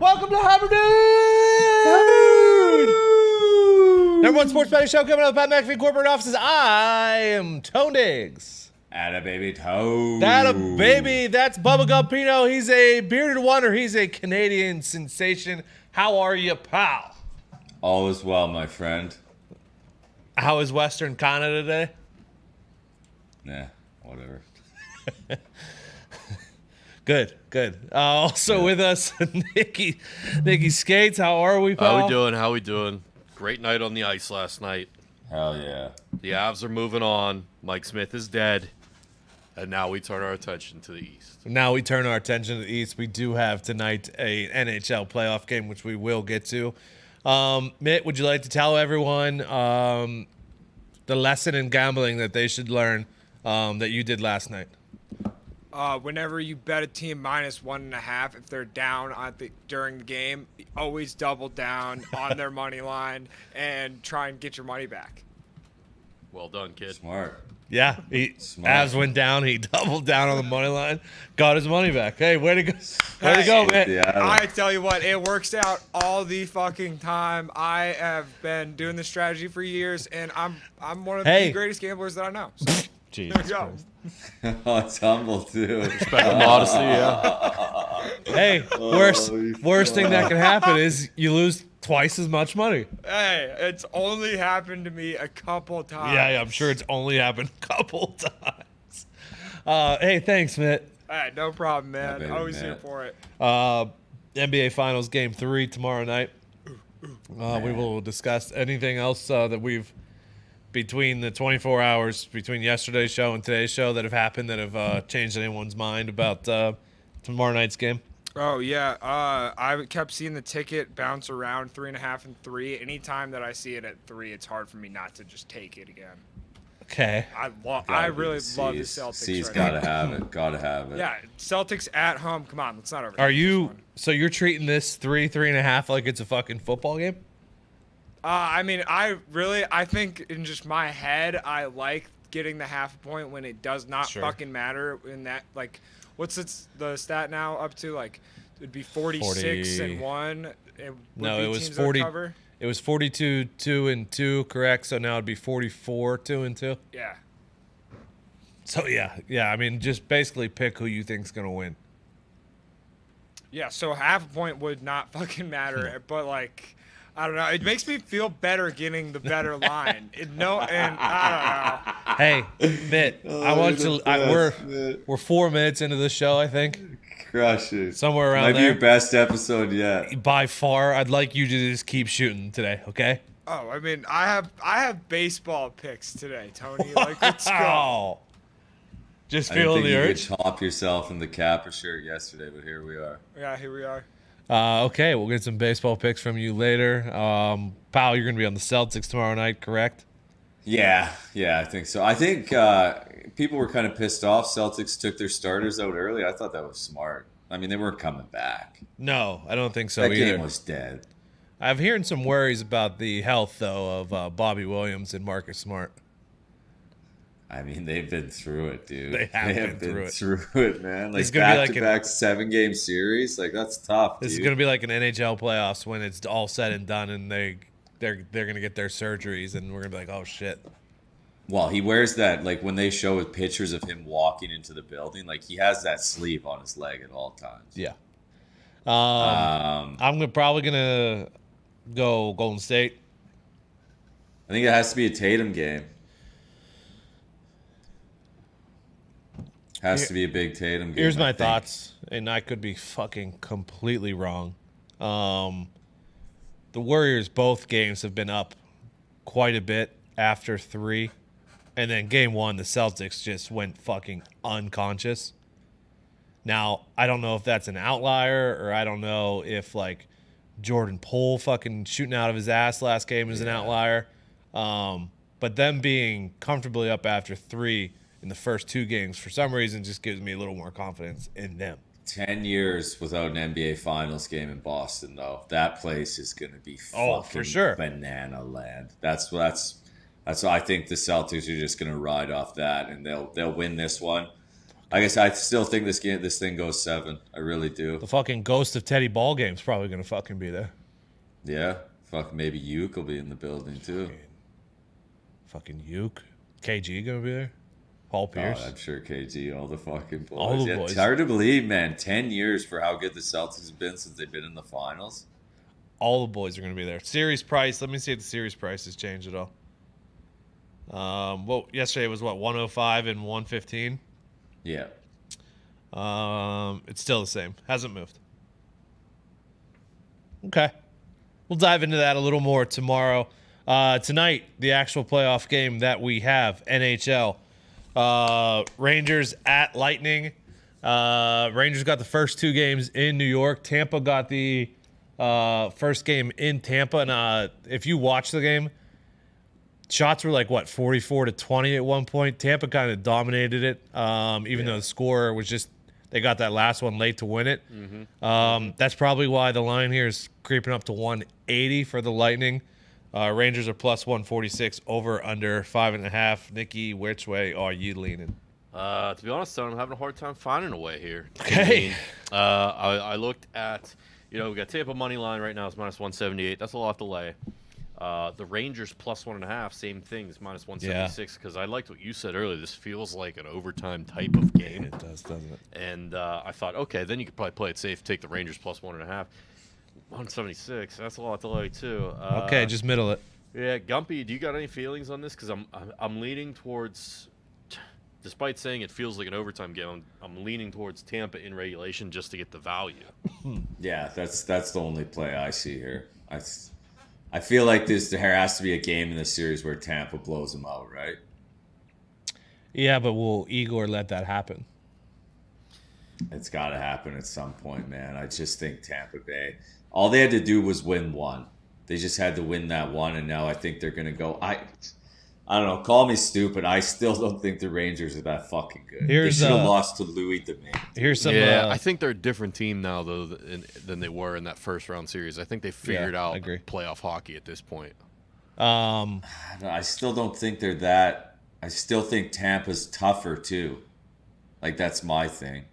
Welcome to Hammer Dahn! Number one sports betting show coming out of the Pat McAfee corporate offices. I am Tone Diggs. Atta baby Toe. That a baby. That's Bubba Gumpino. He's a bearded wonder. He's a Canadian sensation. How are you, pal? All is well, my friend. How is Western Canada today? Nah, whatever. Good. Also with us, Nikki Skates. How are we, pal? How we doing? Great night on the ice last night. Hell yeah. The Avs are moving on. Mike Smith is dead. And now we turn our attention to the East. Now we turn our attention to the East. We do have tonight a NHL playoff game, which we will get to. Mitt, would you like to tell everyone the lesson in gambling that they should learn that you did last night? Whenever you bet a team minus 1.5, if they're down during the game, always double down on their money line and try and get your money back. Well done, kid. Smart. Yeah, Avs went down. He doubled down on the money line, got his money back. Hey, way to go, man! I tell you what, it works out all the fucking time. I have been doing this strategy for years, and I'm one of the greatest gamblers that I know. So, Jesus there we go. Oh, it's humble too. Respect and modesty, yeah. Hey, worst thing that can happen is you lose twice as much money. Hey, it's only happened to me a couple times. Yeah, I'm sure it's only happened a couple times. Hey, thanks, Mitt. Hey, no problem, man. baby, Always Matt. here for it. NBA Finals Game 3 tomorrow night. We will discuss anything else that we've, between the 24 hours between yesterday's show and today's show, that have happened that have changed anyone's mind about tomorrow night's game. Oh, yeah. I kept seeing the ticket bounce around 3.5 and 3. Anytime that I see it at 3, it's hard for me not to just take it again. Okay. I really love the Celtics. C's right gotta now. have it. Gotta have it. Yeah, Celtics at home. Come on, let's not overthink Are this you, one. so you're treating this 3.5 like it's a fucking football game? I mean, I think in just my head, I like getting the half point when it does not fucking matter in that, like, what's the stat now up to? Like, it'd be 46 and 1. No, it was 40. It was 42 2-2, correct? So now it'd be 44 2-2. Yeah. So yeah. I mean, just basically pick who you think's gonna win. Yeah. So half a point would not fucking matter, but like, I don't know. It makes me feel better getting the better line. I Hey, Mitt, I want to. We're 4 minutes into the show, I think. Crush it. Somewhere around Might there. be your best episode yet. By far, I'd like you to just keep shooting today, okay? don't know. I mean, I have baseball picks today, Tony. Like, let's go. Oh, just I didn't feeling think the you urge. could chop yourself in the Kappa shirt yesterday, but here we are. Yeah, here we are. Okay, we'll get some baseball picks from you later. Pal, you're gonna be on the Celtics tomorrow night, correct? Yeah, I think so. I think people were kind of pissed off. Celtics took their starters out early. I thought that was smart. I mean, they weren't coming back. No, I don't think so That either. game was dead. I'm hearing some worries about the health, though, of Bobby Williams and Marcus Smart. I mean, they've been through it, dude. They have been through it, man. Like It's gonna be like back-to-back 7-game series. Like, that's tough, This dude. is going to be like an NHL playoffs when it's all said and done, and they're going to get their surgeries, and we're going to be like, oh shit. Well, he wears that, like, when they show pictures of him walking into the building, like, he has that sleeve on his leg at all times. Yeah. I'm probably going to go Golden State. I think it has to be a Tatum game. Has to be a big Tatum game. Here's I my think. thoughts, and I could be fucking completely wrong. The Warriors, both games have been up quite a bit after 3. And then game 1, the Celtics just went fucking unconscious. Now, I don't know if that's an outlier, or I don't know if, like, Jordan Poole fucking shooting out of his ass last game is an outlier. But them being comfortably up after 3 in the first 2 games, for some reason, just gives me a little more confidence in them. 10 years without an NBA Finals game in Boston, though. That place is going to be fucking for sure. banana land. That's why I think the Celtics are just going to ride off that, and they'll win this one. I guess I still think this thing goes 7. I really do. The fucking ghost of Teddy Ball game's probably gonna fucking be there. Yeah. Fuck, maybe Uke will be in the building too. Fucking Uke. KG gonna be there. Paul Pierce. Oh, I'm sure KG, all the fucking boys. All the Yeah, boys. it's hard to believe, man. 10 years for how good the Celtics have been since they've been in the finals. All the boys are gonna be there. Series price. Let me see if the series price has changed at all. Well, yesterday was what 105 and 115. Yeah. It's still the same. Hasn't moved. Okay. We'll dive into that a little more tomorrow. Tonight, the actual playoff game that we have, NHL. Rangers at Lightning. Rangers got the first 2 games in New York. Tampa got the first game in Tampa. And if you watch the game, shots were like, 44-20 at one point. Tampa kind of dominated it, even though the score was just, they got that last one late to win it. That's probably why the line here is creeping up to 180 for the Lightning. Rangers are plus 146, over under 5.5. Nikki, which way are you leaning? To be honest, I'm having a hard time finding a way here. Okay. I looked at, we got Tampa money line right now is minus 178. That's a lot to lay. The Rangers plus 1.5, same thing, is minus 176. Because I liked what you said earlier. This feels like an overtime type of game. It does, doesn't it? And I thought, okay, then you could probably play it safe, take the Rangers plus 1.5. 176. That's a lot to lay too. Okay, just middle it. Yeah, Gumpy, do you got any feelings on this? Because I'm leaning towards, despite saying it feels like an overtime game, I'm leaning towards Tampa in regulation just to get the value. Yeah, that's the only play I see here. I feel like there has to be a game in the series where Tampa blows them out, right? Yeah, but will Igor let that happen? It's got to happen at some point, man. I just think Tampa Bay, all they had to do was win one. They just had to win that one, and now I think they're going to go. I don't know. Call me stupid. I still don't think the Rangers are that fucking good. They should have lost to Louis Domingue. Here's some. Yeah, I think they're a different team now, though, than they were in that first round series. I think they figured out playoff hockey at this point. I still don't think they're that. I still think Tampa's tougher, too. Like, that's my thing.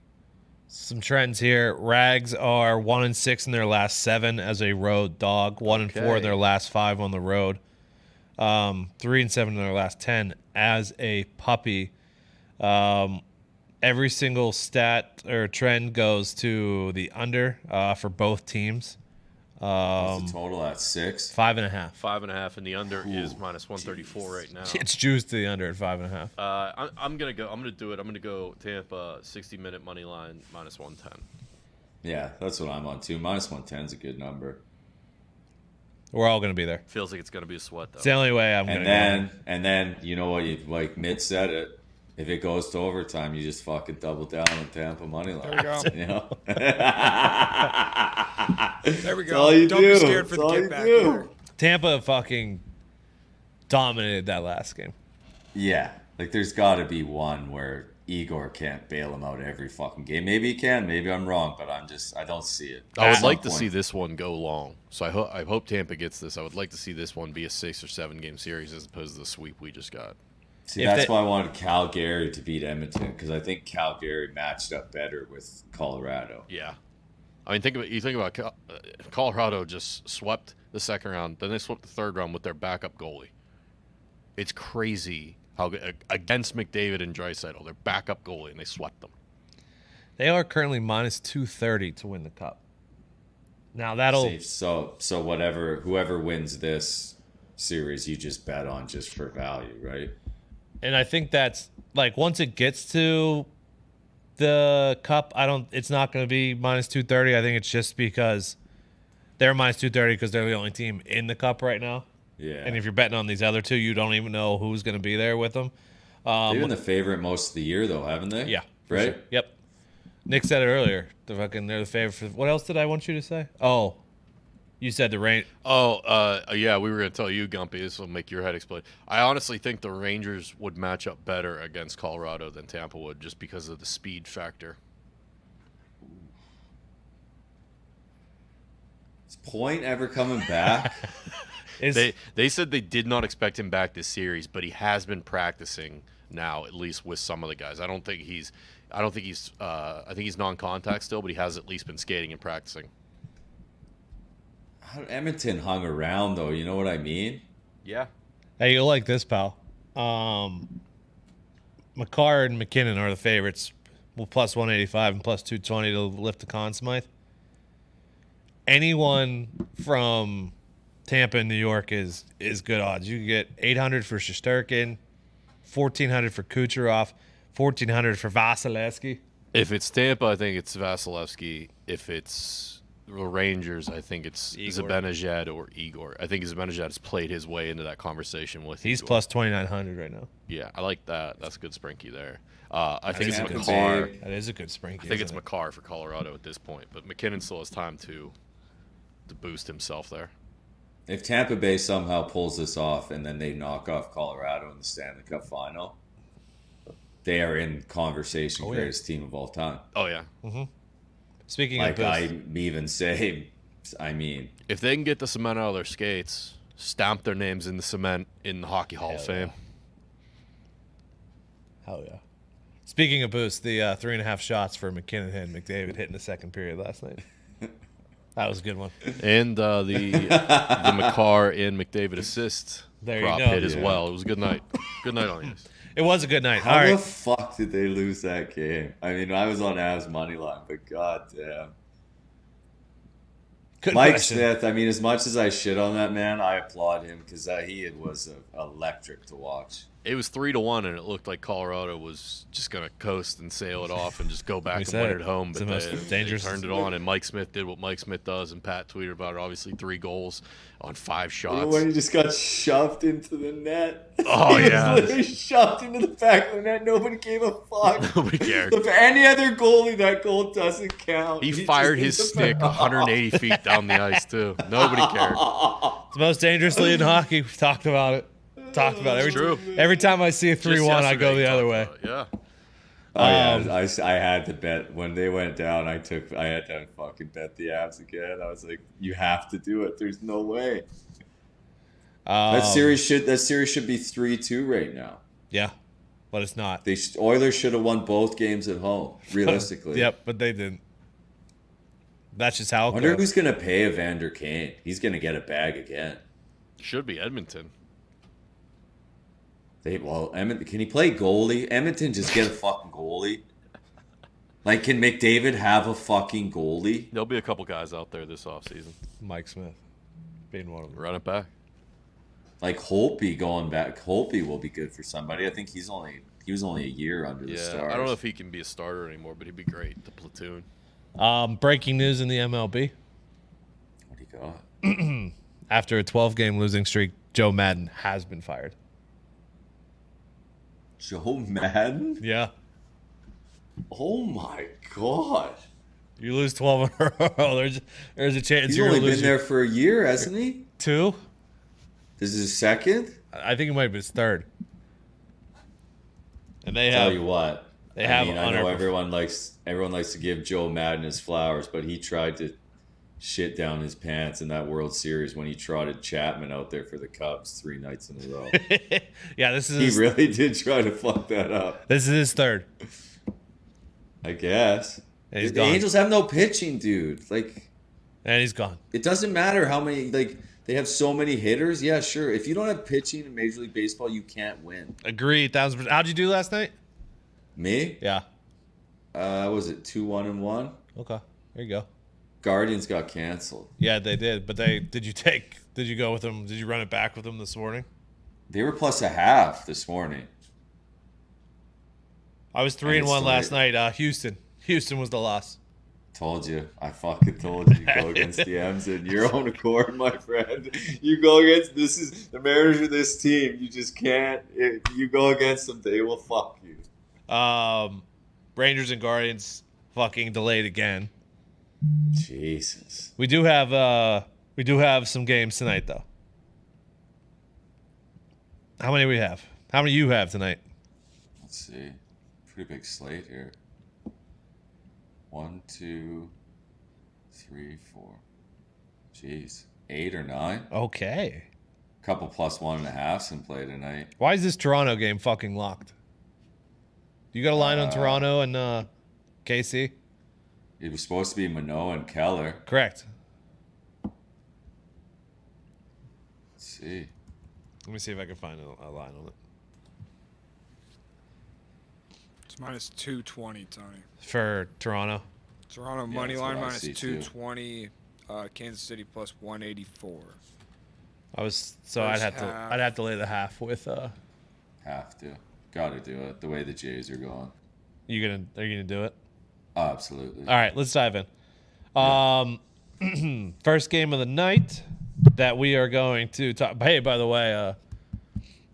Some trends here. Rags are 1-6 in their last 7 as a road dog. 1-4 in their last 5 on the road. 3-7 in their last 10 as a puppy. Every single stat or trend goes to the under for both teams. What's the total at 6? 5.5. 5.5, and the under is minus 134 right now. It's juiced to the under at 5.5. I'm gonna go. I'm gonna do it. I'm gonna go Tampa 60-minute money line minus 110. Yeah, that's what I'm on too. Minus 110 is a good number. We're all gonna be there. Feels like it's gonna be a sweat though. It's the only way I'm gonna go. And then you know what? Like Mitt said it. If it goes to overtime, you just fucking double down on Tampa money line. There we go. You know? There we That's all go. you Don't do. be scared for That's the all get you back do. here. Tampa fucking dominated that last game. Yeah, like there's got to be one where Igor can't bail him out every fucking game. Maybe he can. Maybe I'm wrong, but I don't see it. I would At like some to point. see this one go long. So I hope Tampa gets this. I would like to see this one be a 6 or 7 game series as opposed to the sweep we just got. See, that's why I wanted Calgary to beat Edmonton, because I think Calgary matched up better with Colorado. Yeah. I mean, think about Colorado just swept the second round, then they swept the third round with their backup goalie. It's crazy how good, against McDavid and Draisaitl, their backup goalie, and they swept them. They are currently minus 230 to win the cup. Now that'll See, so whoever wins this series, you just bet on just for value, right? And I think that's like once it gets to the cup, it's not going to be minus 230. I think it's just because they're minus 230 because they're the only team in the cup right now. Yeah. And if you're betting on these other two, you don't even know who's going to be there with them. They've been the favorite most of the year, though, haven't they? Yeah. for Right? sure. Yep. Nick said it earlier. They're the favorite. What else did I want you to say? Oh, you said the rain. Yeah, we were going to tell you, Gumpy. This will make your head explode. I honestly think the Rangers would match up better against Colorado than Tampa would just because of the speed factor. Is Point ever coming back? They said they did not expect him back this series, but he has been practicing now, at least with some of the guys. I think he's non-contact still, but he has at least been skating and practicing. Edmonton hung around, though. You know what I mean? Yeah. Hey, you'll like this, pal. McCarr and McKinnon are the favorites. Well, plus 185 and plus 220 to lift the Conn Smythe. Anyone from Tampa and New York is good odds. You can get 800 for Shesterkin, 1,400 for Kucherov, 1,400 for Vasilevsky. If it's Tampa, I think it's Vasilevsky. If it's the Rangers, I think it's Zibanejad or Igor. I think Zibanejad has played his way into that conversation with He's Igor. plus 2,900 right now. Yeah, I like that. That's a good sprinky there. I think it's Tampa McCarr. That is a good sprinky. I think it's McCarr for Colorado at this point, but McKinnon still has time to boost himself there. If Tampa Bay somehow pulls this off and then they knock off Colorado in the Stanley Cup final, they are in conversation greatest team of all time. Oh, yeah. Mm-hmm. Speaking like of boost, I even say, if they can get the cement out of their skates, stamp their names in the cement in the Hockey Hall of Fame. Hell yeah. Speaking of boost, the 3.5 shots for McKinnon and McDavid hit in the second period last night. That was a good one. And the McCarr and McDavid assist prop hit as well. It was a good night. Good night on these. It was a good night. How the fuck did they lose that game? I mean, I was on Avs money line, but goddamn. Mike Smith, I mean, as much as I shit on that man, I applaud him because he was electric to watch. It was 3-1, and it looked like Colorado was just going to coast and sail it off and just go back and win it home. But they turned it on, and Mike Smith did what Mike Smith does, and Pat tweeted about it. Obviously, 3 goals on 5 shots. When he just got shoved into the net. Oh, he yeah. was literally shoved into the back of the net. Nobody gave a fuck. Nobody cared. If any other goallie, that goal doesn't count. He fired his stick 180 feet down the ice, too. Nobody cared. It's the most dangerous lead in hockey. We've talked about it. Every time I see a 3-1, I go the other way. Yeah. I had to bet when they went down. I had to fucking bet the Avs again. I was like, you have to do it. There's no way. That series should be 3-2 right now. Yeah, but it's not. Oilers should have won both games at home. Realistically. Yep, but they didn't. That's just how. I wonder who's gonna pay Evander Kane. He's gonna get a bag again. Should be Edmonton. Edmonton, can he play goalie? Edmonton just get a fucking goalie. Like, can McDavid have a fucking goalie? There'll be a couple guys out there this offseason. Mike Smith being one of them. Run it back. Like Holtby going back. Holtby will be good for somebody. I think he was only a year under the Stars. I don't know if he can be a starter anymore, but he'd be great. The platoon. Breaking news in the MLB. What do you got? After a 12-game losing streak, Joe Maddon has been fired. Joe Maddon? Yeah. Oh my god. You lose 12 in a row. There's a chance He's you're only going to lose. been there for a year, hasn't he? 2? This is his second? I think it might be his 3rd. And they have. Tell you what. I know everyone likes to give Joe Maddon his flowers, but he tried to shit down his pants in that World Series when he trotted Chapman out there for the Cubs 3 nights in a row. Yeah, he really did try to fuck that up. This is his 3rd. I guess. And he's the gone. Angels have no pitching, dude. And he's gone. It doesn't matter how many, they have so many hitters. Yeah, sure. If you don't have pitching in Major League Baseball, you can't win. Agreed, 1,000%. How'd you do last night? Me? Yeah. Was it 2-1-1? Okay, there you go. Guardians got canceled. Yeah, they did. But did you go with them? Did you run it back with them this morning? They were plus a half this morning. I was 3-1 last night. Houston was the loss. Told you. I fucking told you. Go against the M's in your own accord, my friend. You go against the Mariners are this team. You just can't. If you go against them, they will fuck you. Rangers and Guardians fucking delayed again. Jesus. We do have some games tonight though. How many we have? How many you have tonight? Let's see. Pretty big slate here. 1, 2, 3, 4. Jeez. 8 or 9? Okay. Couple plus 1.5s in play tonight. Why is this Toronto game fucking locked? You got a line on Toronto and KC? It was supposed to be Manoah and Keller. Correct. Let's see. Let me see if I can find a line on it. It's minus 220, Tony. For Toronto? Toronto Yeah, money that's line what I minus see, too. 220. Kansas City plus 184. I'd First have to lay the half with Have to. Got to do it. The way the Jays are going. are you gonna do it? Oh, absolutely. All right, let's dive in. First game of the night that we are going to talk. Hey, by the way,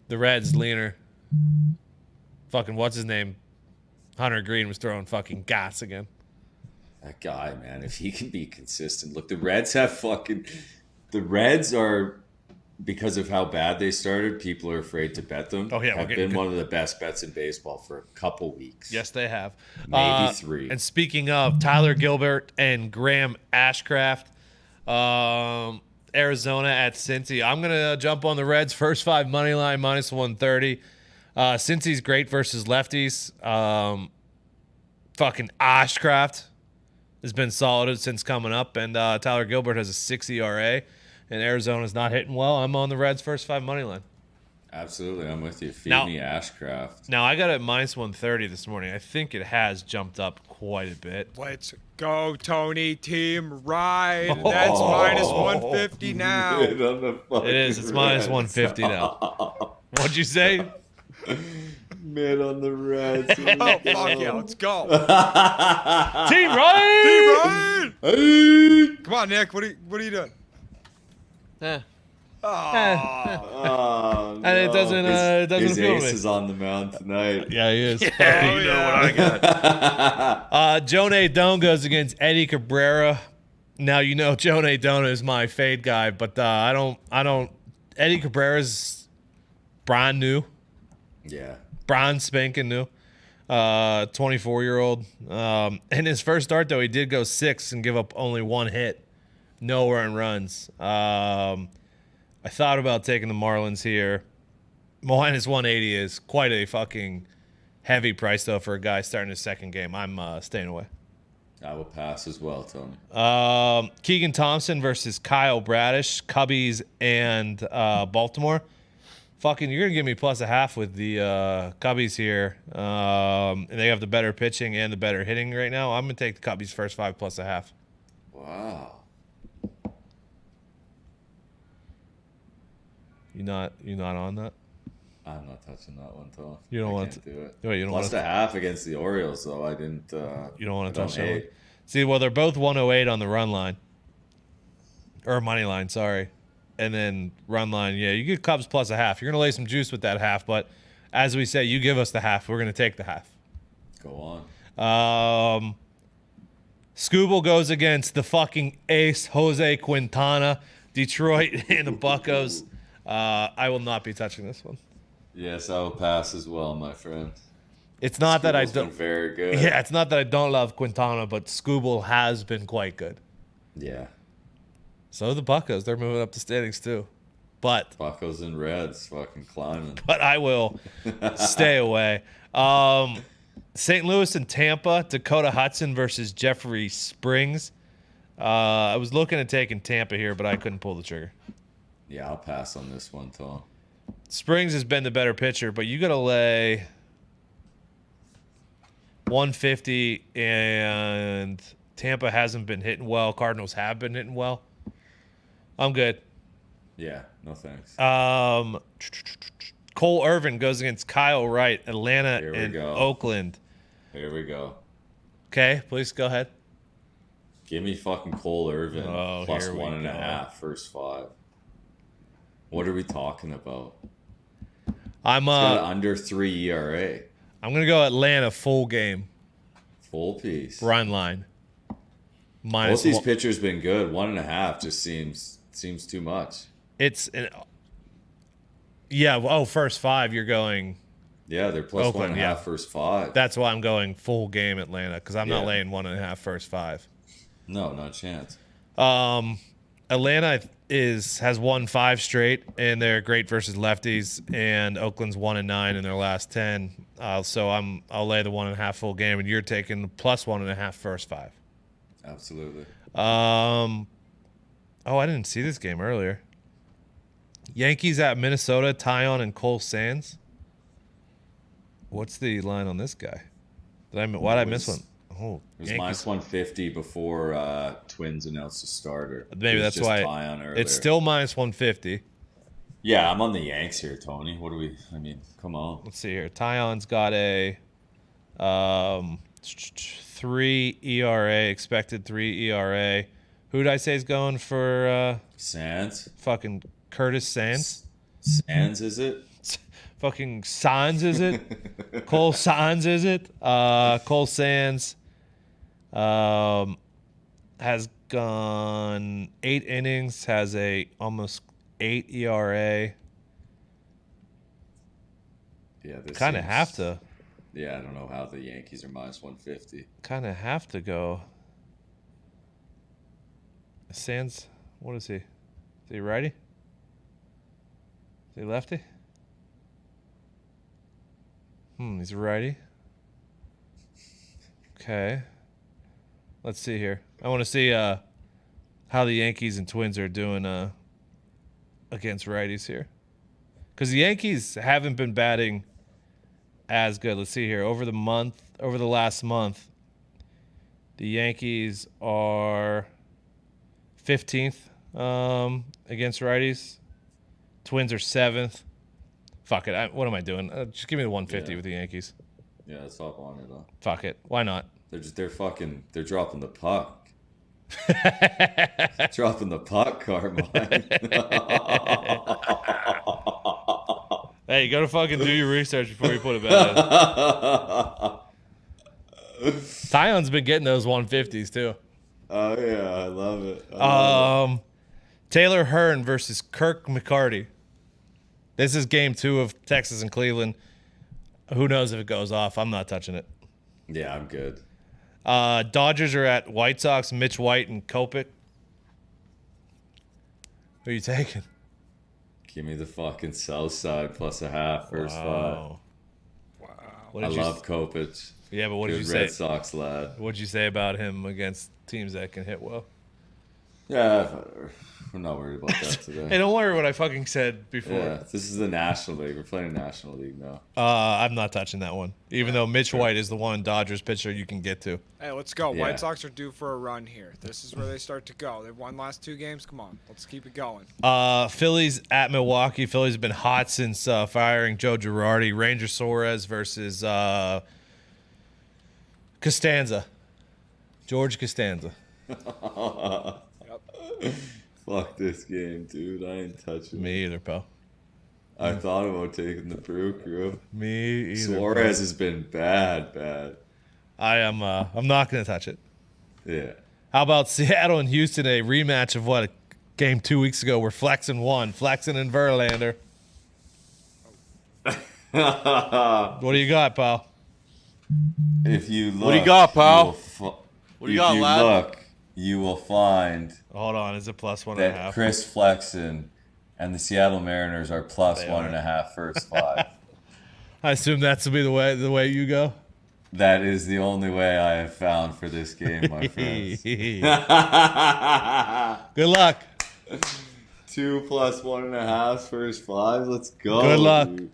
the Reds leaner. Fucking what's his name? Hunter Green was throwing fucking gas again. That guy, man, if he can be consistent. Look, the Reds are, because of how bad they started, people are afraid to bet them. Oh, yeah, have been one of the best bets in baseball for a couple weeks. Yes, they have. Maybe 3. And speaking of Tyler Gilbert and Graham Ashcraft, Arizona at Cincy. I'm going to jump on the Reds first 5 money line minus 130. Cincy's great versus lefties. Fucking Ashcraft has been solid since coming up, and Tyler Gilbert has a 6 ERA, and Arizona's not hitting well. I'm on the Reds first 5 money line. Absolutely, I'm with you. Feed Now- me Ashcraft. Now, I got it at minus 130 this morning. I think it has jumped up quite a bit. Let's go, Tony. Team ride. That's minus 150 now. It It is. It's minus 150 now. What'd you say? Mid on the Reds. Oh, fuck yeah. Let's go. Team Ryan! Team ride. Come on, Nick. What are you doing? Eh. Oh, And it doesn't his appeal to ace me. is on the mound tonight. Yeah, he is. Yeah, you know what I got. Jonah Doan goes against Eddie Cabrera. Now you know Jonah Doan is my fade guy, but I don't. Eddie Cabrera's brand new, Yeah. brand spanking new. 24-year-old. In his first start though, he did go 6 and give up only 1 hit, no earned runs. I thought about taking the Marlins here. Minus 180 is quite a fucking heavy price though for a guy starting his second game. I'm staying away. I will pass as well, Tony. Keegan Thompson versus Kyle Bradish, Cubbies and Baltimore. Fucking, you're gonna give me plus a half with the Cubbies here, and they have the better pitching and the better hitting right now. I'm gonna take the Cubbies first 5 plus a half. Wow. You not on that? I'm not touching that one, Tony. You don't I want can't to- do it. Wait, you don't Plus want a half against the Orioles, though. I didn't. You don't want I to touch that one. hate. See, well, they're both 108 on the run line, or money line, sorry, and then run line. Yeah, you get Cubs plus a half. You're gonna lay some juice with that half, but as we say, you give us the half. We're gonna take the half. Go on. Scooble goes against the fucking ace, Jose Quintana, Detroit and the Buccos. I will not be touching this one. Yes, I will pass as well, my friend. It's not that I Scooble's been don't. very good. Yeah, it's not that I don't love Quintana, but Scooble has been quite good. Yeah. So the Buccos, they're moving up the standings too. But Buccos and Reds fucking climbing. I will stay away. St. Louis and Tampa, Dakota Hudson versus Jeffrey Springs. I was looking at taking Tampa here, but I couldn't pull the trigger. Yeah, I'll pass on this one, Tom. Springs has been the better pitcher, but you got to lay 150, and Tampa hasn't been hitting well. Cardinals have been hitting well. I'm good. Yeah, no thanks. Cole Irvin goes against Kyle Wright, Atlanta Here we and go. Oakland. Here we go. Okay, please go ahead. Give me fucking Cole Irvin Oh, plus here we 1.5 go. first 5. What are we talking about? I'm He's got under 3 ERA. I'm gonna go Atlanta full game Full piece. run line. Both Minus these one. pitchers been good. 1.5 just seems too much. It's yeah. Oh, first 5 you're going. Yeah, they're plus Oakland, 1.5 yeah. first 5. That's why I'm going full game Atlanta because I'm not Yeah. laying 1.5 first 5. No, not a chance. Atlanta has won 5 straight, and they're great versus lefties. And Oakland's 1-9 in their last 10. So I'll lay the 1.5 full game, and you're taking the plus 1.5 first 5. Absolutely. Oh, I didn't see this game earlier. Yankees at Minnesota, Tyon and Cole Sands. What's the line on this guy? Why did I miss one? Oh, it was Yankees. minus 150 before Twins announced a starter. Maybe that's why it's still minus 150. Yeah, I'm on the Yanks here, Tony. Come on. Let's see here. Tyon's got a 3 ERA, expected 3 ERA. Who did I say is going for Sands? Fucking Curtis Sands? Sands, is it? Fucking Sands, is it? Cole Sands, is it? Cole Sands has gone 8 innings, has a almost 8 ERA. Yeah, this kind of have to. Yeah, I don't know how the Yankees are minus 150. Kind of have to go. Sands, what is he? Is he righty? Is he lefty? He's a righty. Okay. Let's see here. I want to see how the Yankees and Twins are doing against righties here. Because the Yankees haven't been batting as good. Let's see here. Over the last month, the Yankees are 15th against righties. Twins are 7th. Fuck it. What am I doing? Just give me the 150 with the Yankees. Yeah, that's up on it though. Fuck it. Why not? They're dropping the puck. Dropping the puck, Carmine. Hey, you gotta fucking do your research before you put a bet in. Tyon's been getting those 150s too. Oh yeah, I love it. Taylor Hearn versus Kirk McCarty. This is game 2 of Texas and Cleveland. Who knows if it goes off? I'm not touching it. Yeah, I'm good. Dodgers are at White Sox, Mitch White and Kopech. Who are you taking? Give me the fucking south side plus a half first 5. Wow. I love Kopech. Yeah, but what did you say? Red Sox lad. What'd you say about him against teams that can hit well? Yeah, whatever. I'm not worried about that today. Hey, don't worry what I fucking said before. Yeah, this is the National League. We're playing National League now. I'm not touching that one. Even though Mitch White is the one Dodgers pitcher you can get to. Hey, let's go. Yeah. White Sox are due for a run here. This is where they start to go. They've won last 2 games. Come on. Let's keep it going. Phillies at Milwaukee. Phillies have been hot since firing Joe Girardi. Ranger Suarez versus Costanza. George Costanza. Fuck this game, dude. I ain't touching it. Me either, pal. I thought about taking the Brew Crew. Me either. Suarez has been bad. I'm not gonna touch it. Yeah. How about Seattle and Houston? A rematch of a game 2 weeks ago where Flexen won. Flexen and Verlander. What do you got, pal? If you look, What do you got, pal? What do you got, lad? Look, you will find Hold on, is it plus that 1.5? Chris Flexen and the Seattle Mariners are plus 1.5 first 5. I assume that's to be the way you go. That is the only way I have found for this game, my friends. Good luck. 2 plus 1.5 first 5. Let's go. Good luck. Dude.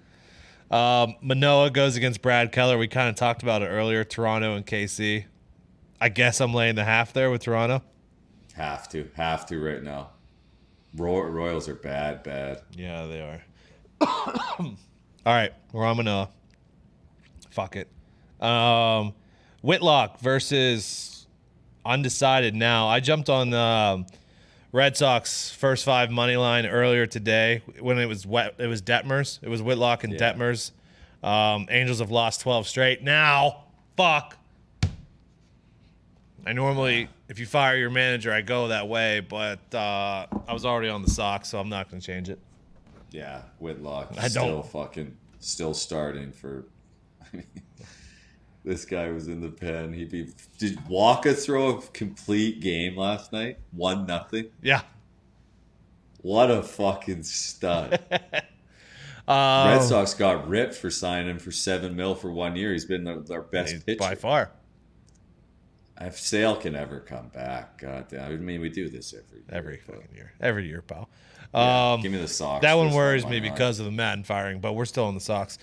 Manoah goes against Brad Keller. We kind of talked about it earlier. Toronto and KC. I guess I'm laying the half there with Toronto. Have to right now. Royals are bad. Yeah, they are. All right, we're on Manoah. Fuck it. Whitlock versus undecided now. I jumped on the Red Sox first 5 money line earlier today when it was Detmers. It was Whitlock and Detmers. Angels have lost 12 straight. Now, fuck. I normally, if you fire your manager, I go that way, but I was already on the Sox, so I'm not going to change it. Yeah, Whitlock still starting for. This guy was in the pen. Did Walker throw a complete game last night? 1-0. Yeah. What a fucking stud. Um, Red Sox got ripped for signing him for $7 million for 1 year. He's been their best pitcher. by far. If Sale can ever come back, God damn. I mean, we do this Every fucking year. Every year, pal. Yeah, give me the Sox. That one first worries on me my mind. because of the Maddon firing, but we're still in the Sox.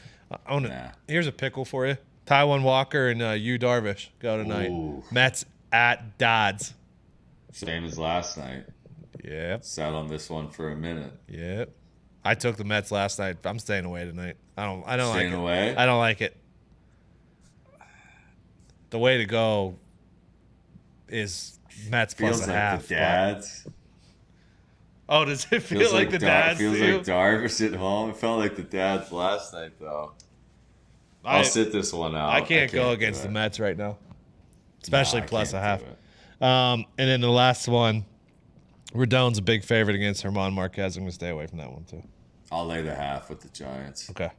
Nah. Here's a pickle for you. Taiwan Walker and Yu Darvish go tonight. Ooh. Mets at Dodds. Same as last night. Yep. Sat on this one for a minute. Yep. I took the Mets last night. I'm staying away tonight. I don't Staying like it. away? I don't like it. The way to go is Mets plus Feels a like half. the dads. Oh, does it feel like the dads? Feels to you? like Darvish at home. It felt like the dads last night, though. I'll sit this one out. I can't go against the Mets right now, especially Nah, I plus a can't half. do it. And then the last one, Rodon's a big favorite against German Marquez. I'm going to stay away from that one, too. I'll lay the half with the Giants. Okay.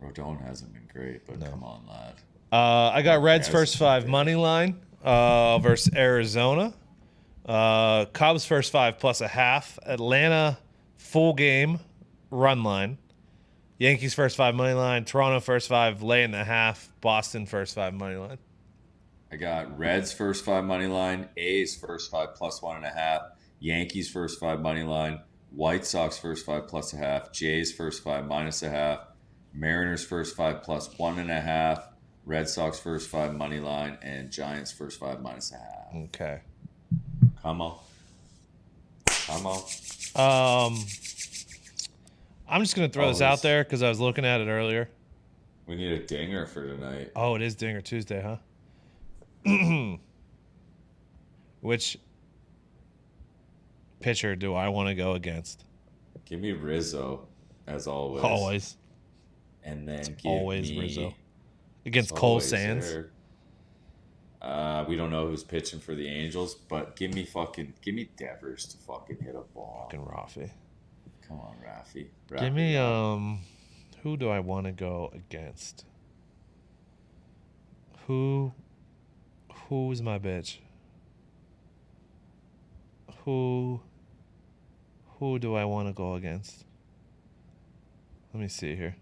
Rodon hasn't been great, but come on, lad. I got Reds Marquez first is five big. money line versus Arizona. Cubs first five plus a half. Atlanta full game run line. Yankees first five money line. Toronto first five laying the half. Boston first five money line. I got Reds first five money line, A's first five plus 1.5, Yankees first five money line, White Sox first five plus a half, Jays first five minus a half, Mariners first five plus 1.5, Red Sox first five money line, and Giants first five minus a half. Okay. Come on. I'm just going to throw this out there because I was looking at it earlier. We need a dinger for tonight. Oh, it is Dinger Tuesday, huh? Which pitcher do I want to go against? Give me Rizzo, as always. Always. And then give Always me Rizzo. Against It's Cole always Sands. there. We don't know who's pitching for the Angels, but give me Devers to fucking hit a ball. Fucking Rafi. Come on, Rafi. Give me who do I want to go against? Who's my bitch? Who do I want to go against? Let me see here.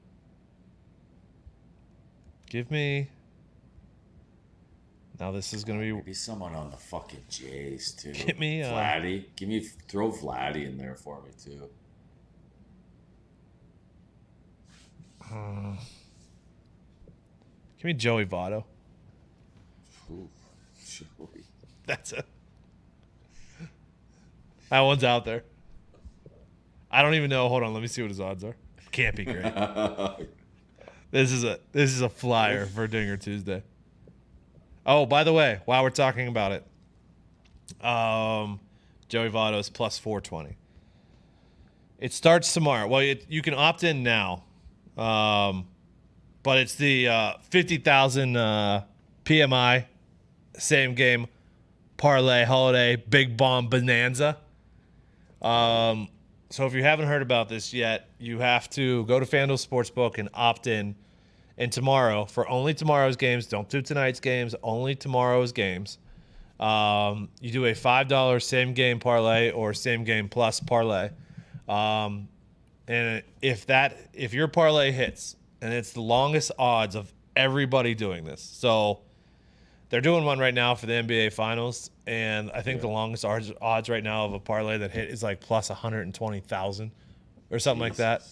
Give me. Now this is gonna be. Maybe someone on the fucking Jays too. Give me, Vladdy. Throw Vladdy in there for me too. Give me Joey Votto. Ooh, Joey. That's it. That one's out there. I don't even know. Hold on, let me see what his odds are. Can't be great. This is a flyer for Dinger Tuesday. Oh, by the way, while we're talking about it, Joey Votto is plus 420. It starts tomorrow. Well, you can opt in now, but it's the 50,000 PMI same game parlay holiday big bomb bonanza. So if you haven't heard about this yet, you have to go to FanDuel Sportsbook and opt in. And tomorrow, for only tomorrow's games, don't do tonight's games, only tomorrow's games. You do a $5 same game parlay or same game plus parlay. And if your parlay hits, and it's the longest odds of everybody doing this. So they're doing one right now for the NBA Finals, and I think the longest odds right now of a parlay that hit is like plus 120,000 or something like that.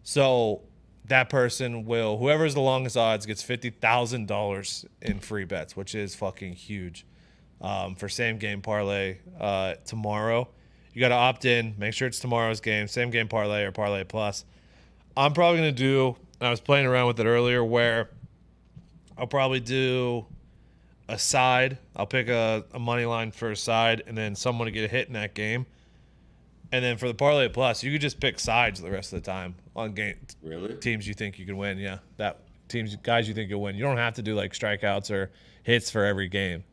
So that person will, whoever's the longest odds, gets $50,000 in free bets, which is fucking huge. For same game parlay tomorrow, you got to opt in. Make sure it's tomorrow's game, same game parlay or parlay plus. I'm probably gonna do. I was playing around with it earlier, where I'll probably do a side. I'll pick a money line for a side, and then someone to get a hit in that game. And then for the parlay plus, you could just pick sides the rest of the time on game teams you think you can win. Yeah, guys you think you'll win. You don't have to do like strikeouts or hits for every game.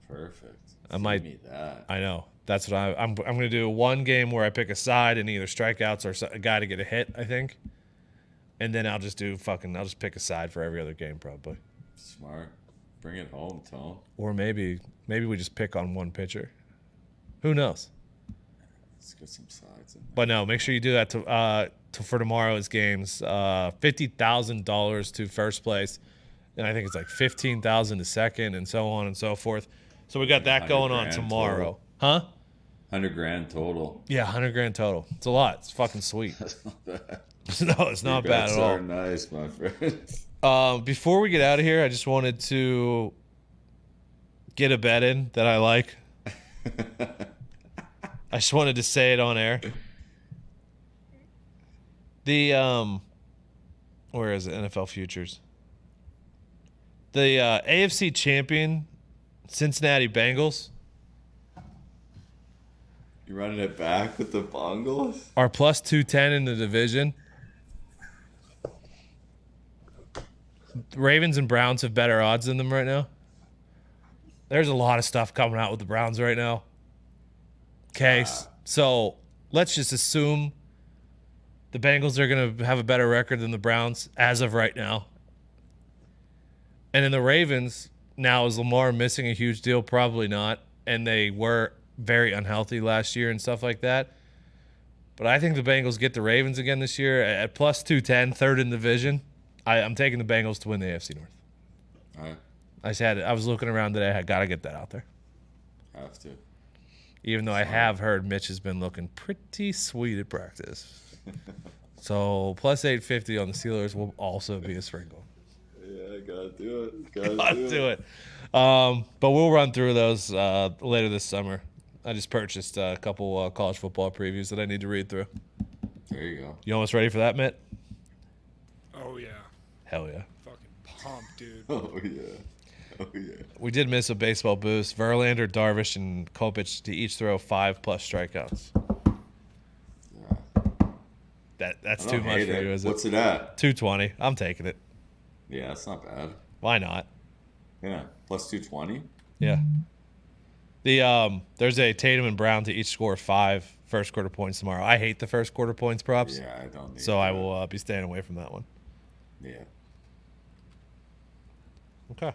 Perfect. Give me that. I know. That's what I'm going to do. One game where I pick a side and either strikeouts or a guy to get a hit, I think. And then I'll just pick a side for every other game probably. Smart. Bring it home, Tom. Or maybe we just pick on one pitcher. Who knows? Let's get some sides in there. But no, make sure you do that for tomorrow's games. $50,000 to first place, and I think it's like $15,000 to second, and so on and so forth. So we got that going on tomorrow, total. Huh? $100,000 total. Yeah, $100,000 total. It's a lot. It's fucking sweet. That's not bad. No, it's not bad at all. Are nice, my friends. Before we get out of here, I just wanted to get a bet in that I like. I just wanted to say it on air. The where is it? NFL futures. The AFC champion Cincinnati Bengals You running it back with the Bengals? are plus 210 in the division. Ravens and Browns have better odds than them right now. There's a lot of stuff coming out with the Browns right now. Okay, so let's just assume the Bengals are going to have a better record than the Browns as of right now. And then the Ravens, now is Lamar missing a huge deal? Probably not. And they were very unhealthy last year and stuff like that. But I think the Bengals get the Ravens again this year at plus 210, third in the division. I'm taking the Bengals to win the AFC North. All right. I was looking around today. I got to get that out there. Have to. Even though I have heard Mitch has been looking pretty sweet at practice. So plus 850 on the Steelers will also be a sprinkle. Yeah, gotta do it. Gotta do it. But we'll run through those later this summer. I just purchased a couple college football previews that I need to read through. There you go. You almost ready for that, Mitt? Oh yeah. Hell yeah. Fucking pumped, dude. Oh yeah. Oh yeah. We did miss a baseball boost. Verlander, Darvish, and Kopech to each throw 5+ strikeouts. Yeah. That's too much for you, is it? What's it at? 220. I'm taking it. Yeah, that's not bad. Why not? Yeah, plus 220. Yeah. There's a Tatum and Brown to each score 5 first quarter points tomorrow. I hate the first quarter points props. Yeah, I don't need So I will be staying away from that one. Yeah. Okay.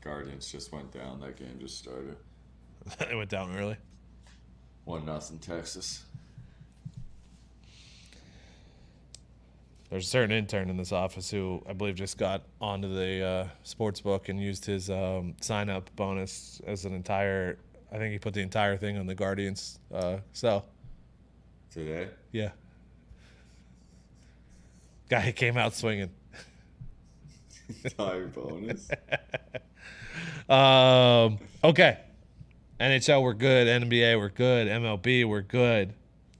Guardians just went down. That game just started. It went down early. 1-0 Texas. There's a certain intern in this office who I believe just got onto the sports book and used his sign-up bonus as an entire. I think he put the entire thing on the Guardians. Today? Yeah. Guy came out swinging. Entire bonus. Okay. NHL, we're good. NBA, we're good. MLB, we're good.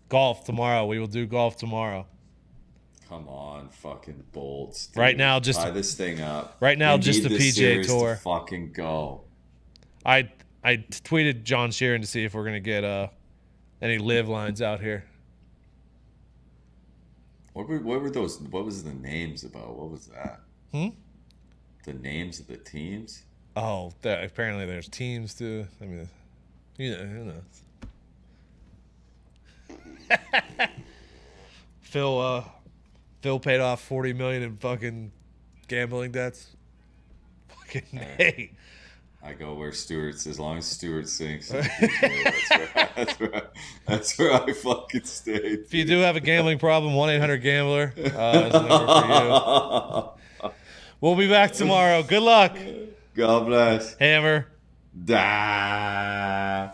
Golf tomorrow. We will do golf tomorroh. Come on, fucking bolts. Dude. Right now, just tie this thing up. Right now, We just need the this PGA series Tour. To fucking go. I tweeted John Sheeran to see if we're gonna get any live lines out here. What were those? What was the names about? What was that? The names of the teams? Oh, apparently there's teams too. I mean, who knows? Phil paid off $40 million in fucking gambling debts. Fucking hey. I go where Stewart's, as long as Stewart sinks. That's where I fucking stay. If you do have a gambling problem, 1-800-GAMBLER is the number for you. We'll be back tomorrow. Good luck. God bless. Hammer Dahn.